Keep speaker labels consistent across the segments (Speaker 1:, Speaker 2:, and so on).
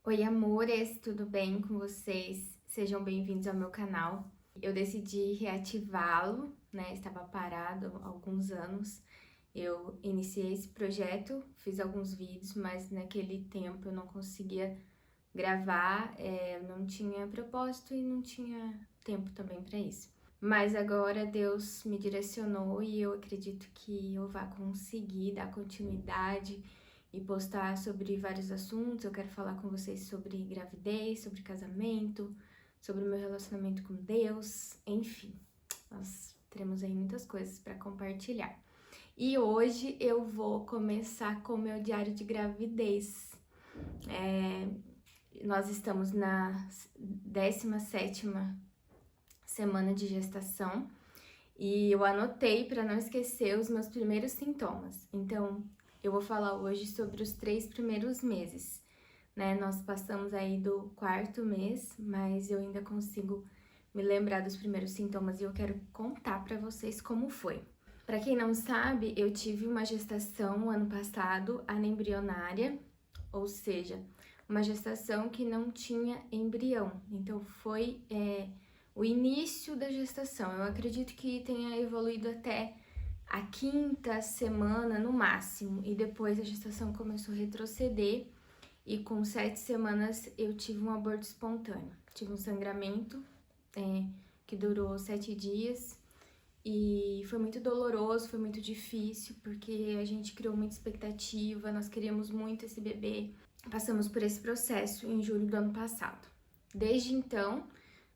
Speaker 1: Oi, amores, tudo bem com vocês? Sejam bem-vindos ao meu canal. Eu decidi reativá-lo, né? Estava parado há alguns anos. Eu iniciei esse projeto, fiz alguns vídeos, mas naquele tempo eu não conseguia gravar, não tinha propósito e não tinha tempo também para isso. Mas agora Deus me direcionou e eu acredito que eu vá conseguir dar continuidade e postar sobre vários assuntos. Eu quero falar com vocês sobre gravidez, sobre casamento, sobre o meu relacionamento com Deus, enfim, nós teremos aí muitas coisas para compartilhar. E hoje eu vou começar com o meu diário de gravidez. Nós estamos na 17ª semana de gestação e eu anotei para não esquecer os meus primeiros sintomas. Então, eu vou falar hoje sobre os 3 primeiros meses, né? Nós passamos aí do 4º mês, mas eu ainda consigo me lembrar dos primeiros sintomas e eu quero contar para vocês como foi. Para quem não sabe, eu tive uma gestação ano passado anembrionária, ou seja, uma gestação que não tinha embrião. Então foi o início da gestação. Eu acredito que tenha evoluído até a 5ª semana no máximo, e depois a gestação começou a retroceder e com 7 semanas eu tive um aborto espontâneo. Tive um sangramento que durou 7 dias e foi muito doloroso, foi muito difícil, porque a gente criou muita expectativa, nós queríamos muito esse bebê. Passamos por esse processo em julho do ano passado. Desde então,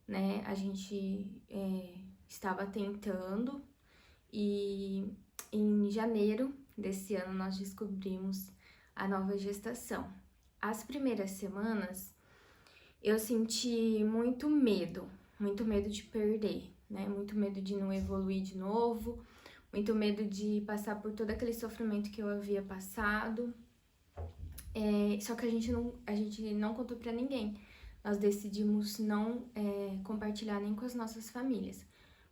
Speaker 1: né, a gente estava tentando e em janeiro desse ano nós descobrimos a nova gestação. As primeiras semanas eu senti muito medo de perder, né? Muito medo de não evoluir de novo, muito medo de passar por todo aquele sofrimento que eu havia passado. Só que a gente não contou pra ninguém. Nós decidimos não compartilhar nem com as nossas famílias.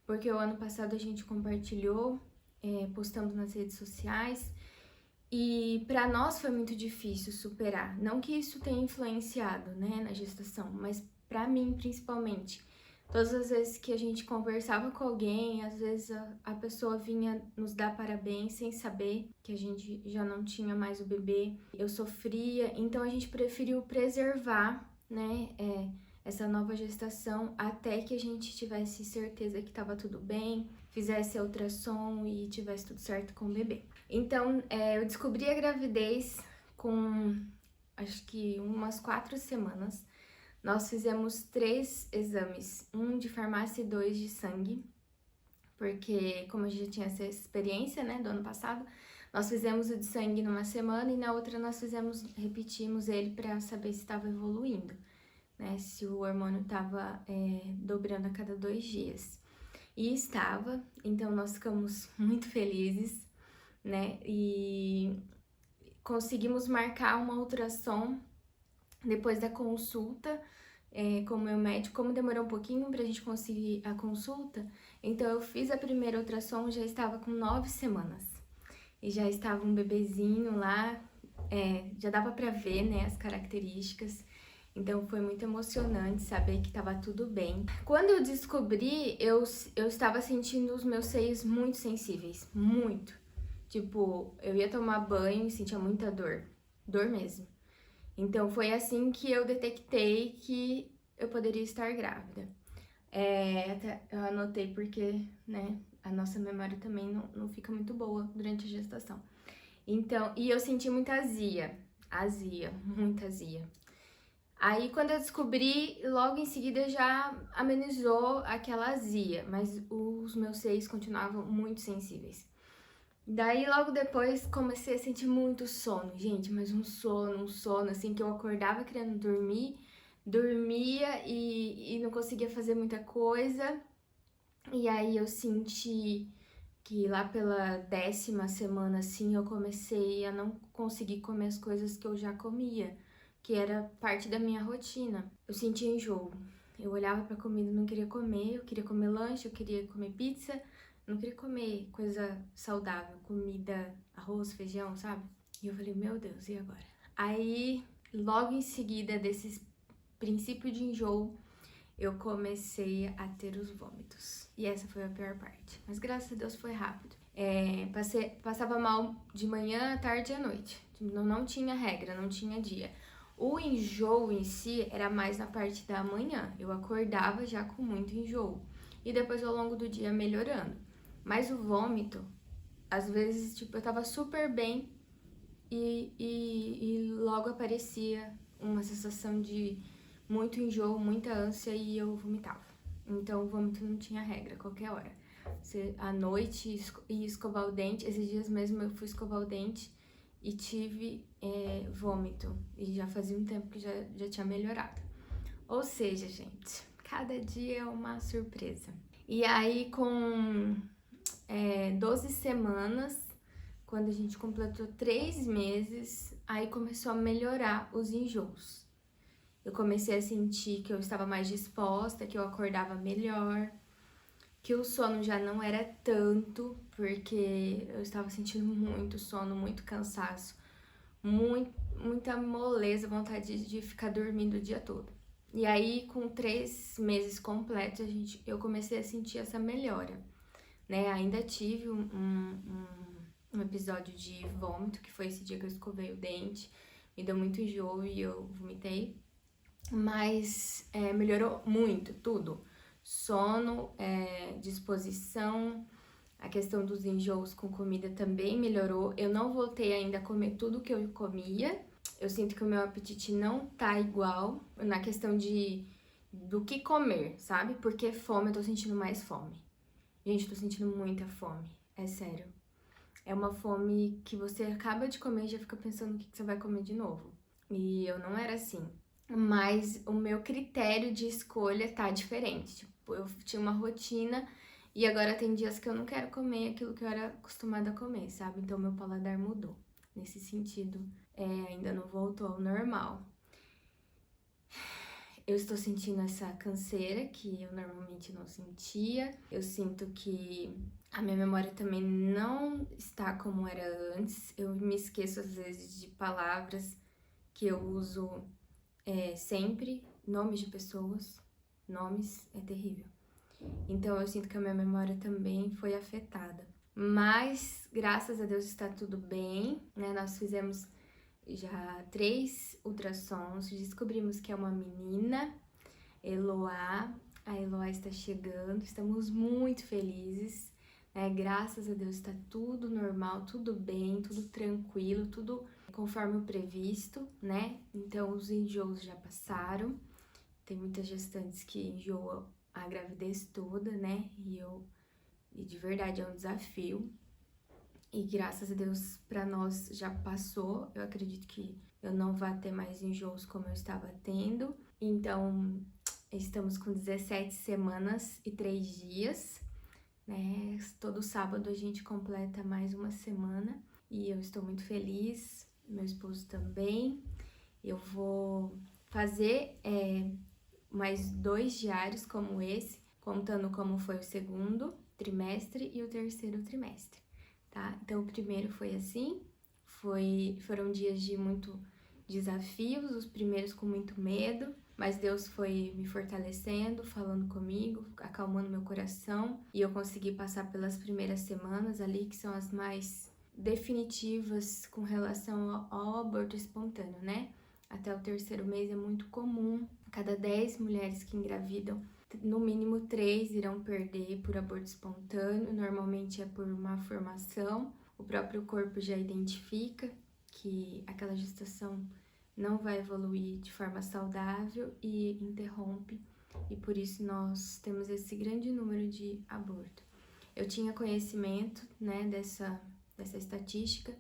Speaker 1: Porque o ano passado a gente compartilhou, postamos nas redes sociais, e para nós foi muito difícil superar. Não que isso tenha influenciado, né, na gestação, mas para mim principalmente. Todas as vezes que a gente conversava com alguém, às vezes a pessoa vinha nos dar parabéns sem saber que a gente já não tinha mais o bebê. Eu sofria, então a gente preferiu preservar, né, essa nova gestação até que a gente tivesse certeza que estava tudo bem, fizesse a ultrassom e tivesse tudo certo com o bebê. Então, eu descobri a gravidez com acho que umas 4 semanas. Nós fizemos 3 exames, um de farmácia e 2 de sangue, porque como a gente já tinha essa experiência, né, do ano passado, nós fizemos o de sangue numa semana e na outra nós repetimos ele para saber se estava evoluindo, né, se o hormônio estava dobrando a cada 2 dias. E estava, então nós ficamos muito felizes, né, e conseguimos marcar uma ultrassom depois da consulta com o meu médico. Como demorou um pouquinho pra gente conseguir a consulta, então eu fiz a primeira ultrassom, já estava com 9 semanas. E já estava um bebezinho lá, já dava pra ver, né, as características. Então foi muito emocionante saber que estava tudo bem. Quando eu descobri, eu estava sentindo os meus seios muito sensíveis, muito. Tipo, eu ia tomar banho e sentia muita dor mesmo. Então foi assim que eu detectei que eu poderia estar grávida. Até eu anotei porque, né, a nossa memória também não fica muito boa durante a gestação. Então, e eu senti muita muita azia. Aí quando eu descobri, logo em seguida já amenizou aquela azia, mas os meus seios continuavam muito sensíveis. Daí logo depois comecei a sentir muito sono, gente, mas um sono, assim, que eu acordava querendo dormir, dormia e não conseguia fazer muita coisa. E aí eu senti que lá pela 10ª semana, assim, eu comecei a não conseguir comer as coisas que eu já comia, que era parte da minha rotina. Eu sentia enjoo. Eu olhava pra comida e não queria comer, eu queria comer lanche, eu queria comer pizza, não queria comer coisa saudável, comida, arroz, feijão, sabe? E eu falei, meu Deus, e agora? Aí, logo em seguida desse princípio de enjoo, eu comecei a ter os vômitos. E essa foi a pior parte. Mas graças a Deus foi rápido. Passava mal de manhã, à tarde e à noite. Não tinha regra, não tinha dia. O enjoo em si era mais na parte da manhã. Eu acordava já com muito enjoo. E depois ao longo do dia melhorando. Mas o vômito, às vezes, tipo, eu tava super bem e logo aparecia uma sensação de muito enjoo, muita ânsia e eu vomitava. Então o vômito não tinha regra, qualquer hora. À noite ia escovar o dente, esses dias mesmo eu fui escovar o dente e tive vômito. E já fazia um tempo que já tinha melhorado. Ou seja, gente, cada dia é uma surpresa. E aí com 12 semanas, quando a gente completou 3 meses, aí começou a melhorar os enjoos. Eu comecei a sentir que eu estava mais disposta, que eu acordava melhor, que o sono já não era tanto, porque eu estava sentindo muito sono, muito cansaço, muita moleza, vontade de ficar dormindo o dia todo. E aí, com 3 meses completos, eu comecei a sentir essa melhora, né? Ainda tive um episódio de vômito, que foi esse dia que eu escovei o dente, me deu muito enjoo e eu vomitei. Mas melhorou muito, tudo. Sono, disposição, a questão dos enjoos com comida também melhorou. Eu não voltei ainda a comer tudo que eu comia. Eu sinto que o meu apetite não tá igual na questão do que comer, sabe? Porque fome, eu tô sentindo mais fome. Gente, tô sentindo muita fome, é sério. É uma fome que você acaba de comer e já fica pensando o que você vai comer de novo. E eu não era assim. Mas o meu critério de escolha tá diferente. Tipo, eu tinha uma rotina e agora tem dias que eu não quero comer aquilo que eu era acostumada a comer, sabe? Então meu paladar mudou. Nesse sentido, ainda não voltou ao normal. Eu estou sentindo essa canseira que eu normalmente não sentia. Eu sinto que a minha memória também não está como era antes. Eu me esqueço às vezes de palavras que eu uso sempre, nomes de pessoas, nomes, é terrível. Então eu sinto que a minha memória também foi afetada. Mas, graças a Deus, está tudo bem, né? Nós fizemos já 3 ultrassons, descobrimos que é uma menina, Eloá. A Eloá está chegando, estamos muito felizes, né? Graças a Deus está tudo normal, tudo bem, tudo tranquilo, tudo conforme o previsto, né? Então os enjoos já passaram. Tem muitas gestantes que enjoam a gravidez toda, né? E de verdade é um desafio. E graças a Deus para nós já passou. Eu acredito que eu não vá ter mais enjoos como eu estava tendo. Então, estamos com 17 semanas e 3 dias, né? Todo sábado a gente completa mais uma semana e eu estou muito feliz, meu esposo também. Eu vou fazer mais 2 diários como esse, contando como foi o segundo trimestre e o terceiro trimestre, tá? Então, o primeiro foi assim, foram dias de muito desafios, os primeiros com muito medo, mas Deus foi me fortalecendo, falando comigo, acalmando meu coração, e eu consegui passar pelas primeiras semanas ali, que são as mais definitivas com relação ao aborto espontâneo, né? Até o terceiro mês é muito comum, a cada 10 mulheres que engravidam, no mínimo 3 irão perder por aborto espontâneo, normalmente é por má formação, o próprio corpo já identifica que aquela gestação não vai evoluir de forma saudável e interrompe, e por isso nós temos esse grande número de aborto. Eu tinha conhecimento, né, dessa estatística,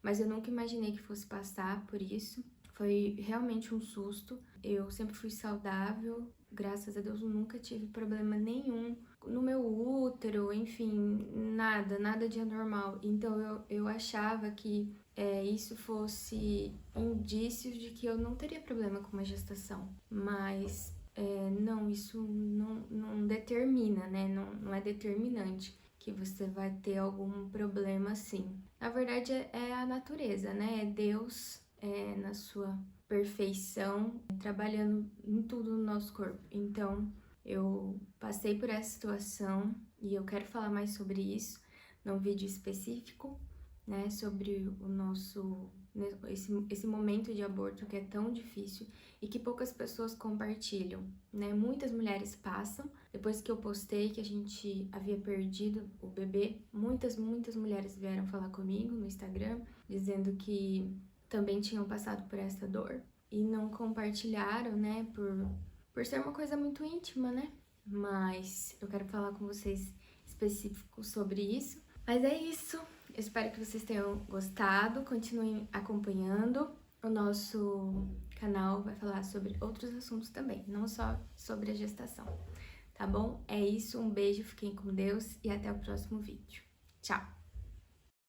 Speaker 1: mas eu nunca imaginei que fosse passar por isso. Foi realmente um susto. Eu sempre fui saudável, graças a Deus eu nunca tive problema nenhum no meu útero, enfim, nada de anormal. Então eu achava que isso fosse indícios de que eu não teria problema com uma gestação. Mas não, isso não determina, né? Não é determinante que você vai ter algum problema assim. Na verdade, é a natureza, né? É Deus na sua perfeição, trabalhando em tudo no nosso corpo. Então, eu passei por essa situação e eu quero falar mais sobre isso num vídeo específico, né, sobre o nosso esse momento de aborto que é tão difícil e que poucas pessoas compartilham, né? Muitas mulheres passam. Depois que eu postei que a gente havia perdido o bebê, muitas mulheres vieram falar comigo no Instagram, dizendo que também tinham passado por essa dor e não compartilharam, né, por ser uma coisa muito íntima, né? Mas eu quero falar com vocês específico sobre isso. Mas é isso. Eu espero que vocês tenham gostado. Continuem acompanhando. O nosso canal vai falar sobre outros assuntos também, não só sobre a gestação. Tá bom? É isso. Um beijo, fiquem com Deus e até o próximo vídeo. Tchau!